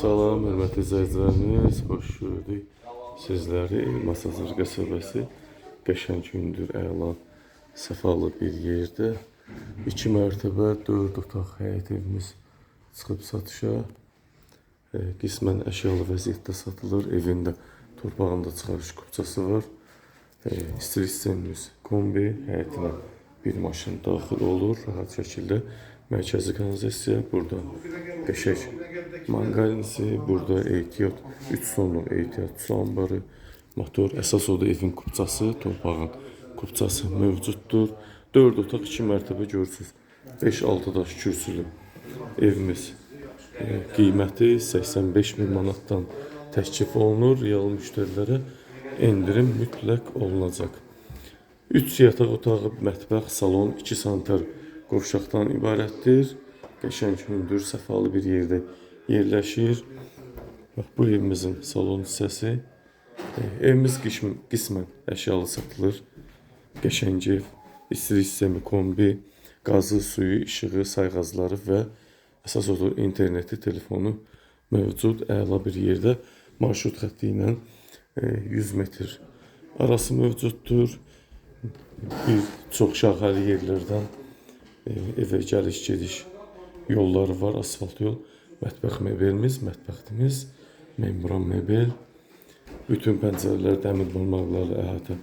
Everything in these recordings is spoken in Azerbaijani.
Salam, hörmətli izləyicilərimiz, xoş gördük sizləri. Masazır qəsəbəsi qəşəng gündür, əla, səfalı bir yerdə. 2 mərtəbə, 4 otaq həyət evimiz çıxıb satışa. Qismən əşyalı vəziyyətdə satılır. Evində, torpağında çıxarış kupçası var. İstilik sistemimiz kombi, həyətinə bir maşın daxil olur. Rahat şəkildə mərkəzi kanalizasiya, burada qəşəng manqalinisi, burada ehtiyat 3 sonluq ehtiyat su anbarı, motor, əsas odur evin kupçası, torpağın kupçası mövcuddur. 4 otaq 2 mərtəbə görürsünüz. 5-6 daş kürsülü evimiz. Qiyməti 85 min manatdan təklif olunur. Real müştərilərə endirim mütləq olunacaq. 3 yataq otağı, mətbəx, salon, 2 sanitar qovşaqdan ibarətdir. Qəşəng hündür, səfalı bir yerdə yerləşir. Bax, bu evimizin salon hissəsi. Evimiz qismən əşyalı satılır. Qəşəng ev, istilik sistemi kombi, qazı, suyu, işığı, sayğacları və əsas odur interneti, telefonu mövcud. Əla bir yerdə marşrut xətti ilə 100 metr arası mövcuddur. Bir çox şaxəli yerlərdən evə gəliş-gediş yolları var, asfalt yol. Mətbəx mebelimiz, mətbəximiz, membran mebel. Bütün pəncərələr dəmir barmaqlarla əhatə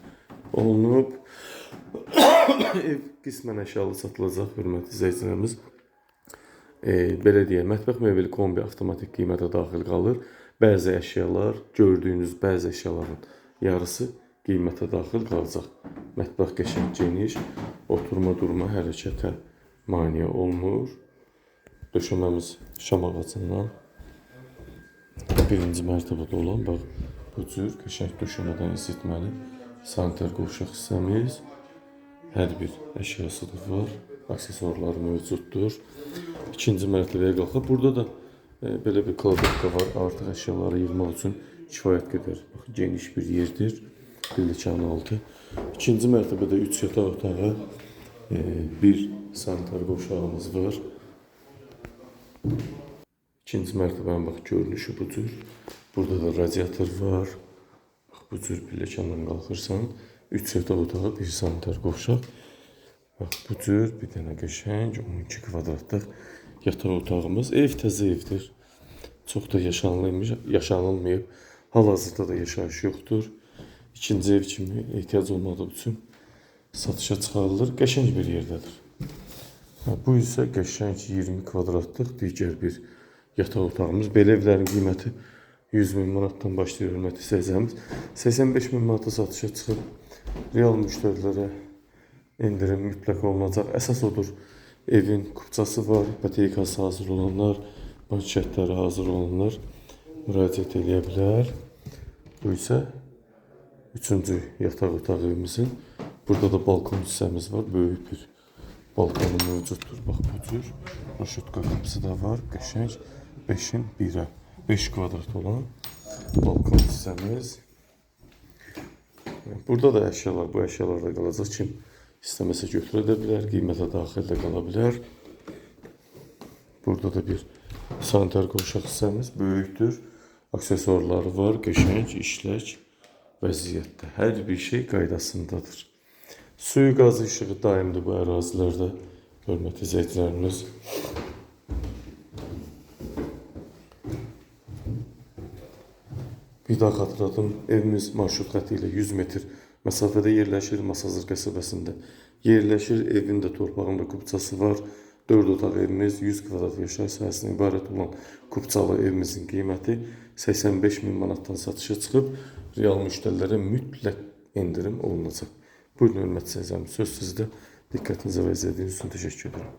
olunub. Ev qismən əşyalı satılacaq, hörmətli izləyicilərimiz. Belə deyək, mətbəx mebeli kombi avtomatik qiymətə daxil qalır. Bəzi əşyalar, gördüyünüz bəzi əşyaların yarısı qiymətə daxil qalacaq. Mətbəx qəşəng geniş, oturma, durma, hərəkətə mane olmur. Döşəməmiz şam ağacından birinci mərtəbədə olan, bax, bu cür qəşəng döşəmədən isitməli sanitar qovşaq hissəmiz. Hər bir əşyası da var, aksesuarları mövcuddur. İkinci mərtəbəyə qalxıb, burada da belə bir kladovka var, artıq əşyaları yığmaq üçün kifayət qədər geniş bir yerdir. Pilləkanın altı. İkinci mərtəbədə 3 yataq otağı, bir sanitar qovşağımız var. İkinci mərtəbənin bax, görünüşü bu cür. Burada da radiator var. Bax, bu cür pilləkandan qalxırsan. 3 yataq otağı, bir sanitar qovşaq. Bax, bu cür bir dənə qəşəng 12 kvadratlıq yataq otağımız. Ev təzə evdir. Çox da yaşanılmayıb. Hal-hazırda da yaşayış yoxdur. İkinci ev kimi ehtiyac olmadığı üçün satışa çıxarılır. Qəşəng bir yerdədir. Bu isə qəşəng 20 kvadratlıq digər bir yataq otağımız. Belə evlərin qiyməti 100 min manatdan başlayır, hörmətli izləyicilərimiz. 85 min manata satışa çıxıb real müştərilərə endirim mütləq olunacaq. Əsas odur, evin kupçası var, ipotekası hazır olanlar, bank şərtləri hazır olanlar müraciət edə bilər. Bu isə 3-cü yataq otaq evimizin. Burada da balkon hissəmiz var. Böyük bir balkonu mövcuddur. Bax, bu cür. Raşutka qapısı da var. Qəşəng 5-in 1-ə. 5 kvadrat olan balkon hissəmiz. Burada da əşyalar, bu əşyalar da qalacaq. Kim istəməsə götürə də bilər. Qiymətə daxil də qala bilər. Burada da bir sanitar qovşaq hissəmiz böyükdür. Aksesuarları var. Qəşəng, işlək vəziyyətdə. Hər bir şey qaydasındadır. Suyu, qazı, işığı daimdir bu ərazilərdə, hörmətli izləyicilərimiz. Bir daha xatırladım, evimiz marşrut xətti ilə 100 metr məsafədə yerləşir, Masazır qəsəbəsində yerləşir. Evin də torpağında kupçası var. 4 otaq evimiz, 100 kvadrat yaşayış sahəsindən ibarət olan kupçalı evimizin qiyməti 85 min manatdan satışa çıxıb, real müştərilərə mütləq endirim olunacaq. Buyurun, hörmətli izləyicilərimiz, söz sizdə. Diqqətinizə və izlədiyiniz üçün təşəkkür edirəm.